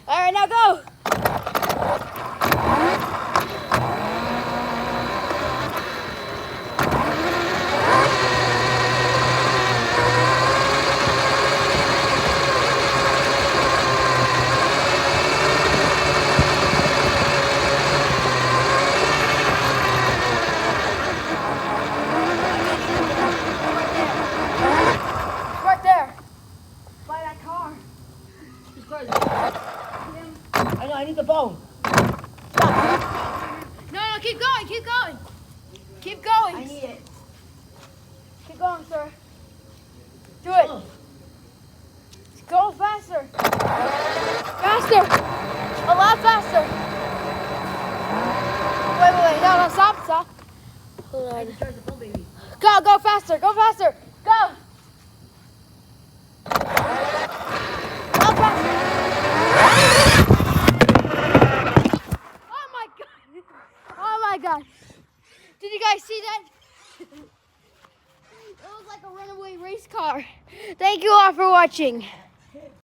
All right, now go. Right there. By that car. I know, I need the phone. No, keep going, keep going. Keep going. I need it. Keep going, sir. Do it. Go faster. Faster. A lot faster. Wait. No, stop. Hold I on. just charged the phone, baby. Go faster. Go. Go faster. Oh my god. Did you guys see that? It was like a runaway race car. Thank you all for watching.